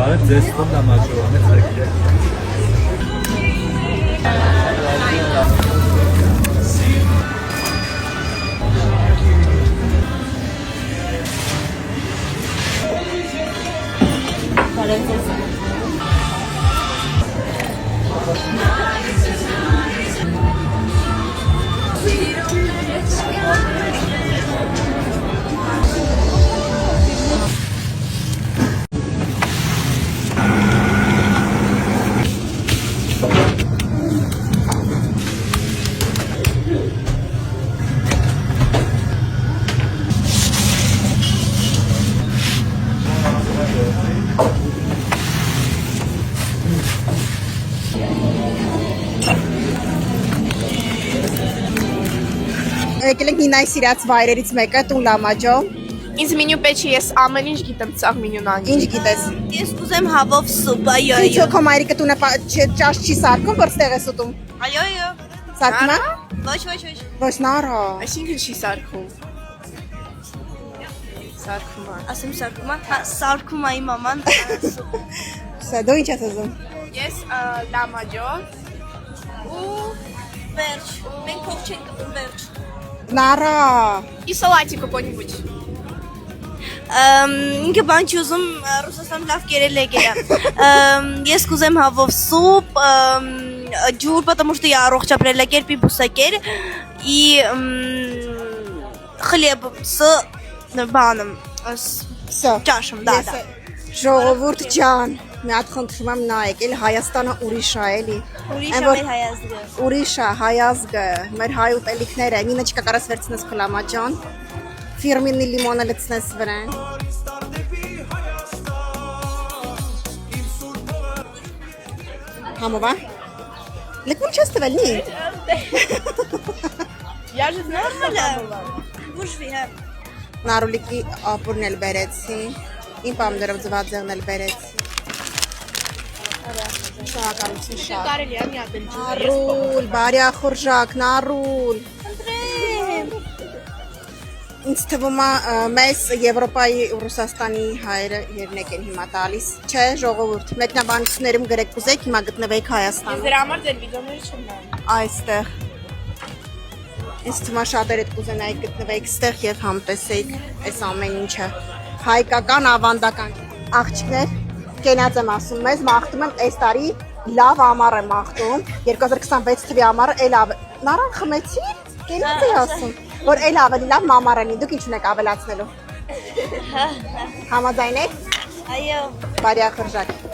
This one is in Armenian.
Արեք ձեզ տուն դամաճով, Եկել ենք Նինայի սիրած վայրերից մեկը տուն Լամաջո։ Ինձ մենյու պեչի, ես ամեն ինչ գիտեմ ծաղ մենյուն անգի։ Ինչ գիտես։ Ես կուզեմ հավով սուպ, այո, Քիչ քո մայրիկը տունը ճաշ չի սարքում, որ ստեղ ես ուտում։ այո, այո։ Սարքում է։ Ոչ։ Ոչ նարո։ Այսինքն չի սարքում։ Սարքում է։ Ասեմ սարքում է, հա, սարքում է իմ մաման սուպ։ Սա դու ինչ ես ուզում։ Ես լամաջո ու Վերջ, մենք փող չենք կպում վերջ։ Նարո։ и салатик какой-нибудь։ Ինքը բան չի ուզում, Ռուսաստան լավ կերել է գերա։ Ես կուզեմ հավով սուպ, ջուր, потому что я առողջ ապրելակերպ и բուսակեր, и хлеб с բանում, Սա։ ճաշում, դա։ Ժողովուրդ ջան, մի հատ խնդրում եմ նայեք, էլ Հայաստանը ուրիշ է էլի։ Ուրիշ է մեր հայազգը։ Ուրիշ է հայազգը, մեր հայ ուտելիքները, Նինոչկա կարաս վերցնես քլամա ջան։ Ֆիրմինի լիմոնը լցնես վրան։ Համովա։ Լեկուն չես տվել նի։ Я же знаю, что там Բուժվի, հա։ Նարուլիկի ապուրն էլ բերեցի։ Իմ պամդերով ձվածեղն էլ բերեցի։ Շնորհակալություն շատ։ կարելի է մի հատ էլ ջուր։ Նարուլ, բարյախորժակ, Նարուլ։ Ինձ թվում է մեզ Եվրոպայի ու Ռուսաստանի հայերը երնեք են հիմա տալիս։ Չէ, ժողովուրդ, մեկնաբանություններում գրեք կուզեք, հիմա գտնվեք Հայաստանում։ Դրա համար ձեր վիդեոները չեմ նայում։ Այստեղ։ Ինձ թվում է շատերը կուզենայիք գտնվեք ստեղ եւ համտեսեիք այս ամեն ինչը։ Հայկական, ավանդական աղջիկներ, կենած եմ ասում, մեզ մաղթում եմ այս տարի լավ ամառ եմ մաղթում, 2026 թվականի ամառը էլ նարան խմեցի, կենած էի ասում, որ էլ ավելի լավ ամառ լինի, դուք ինչ ունեք ավելացնելու։ Համաձայն եք։ Այո։ Բարյախորժակ։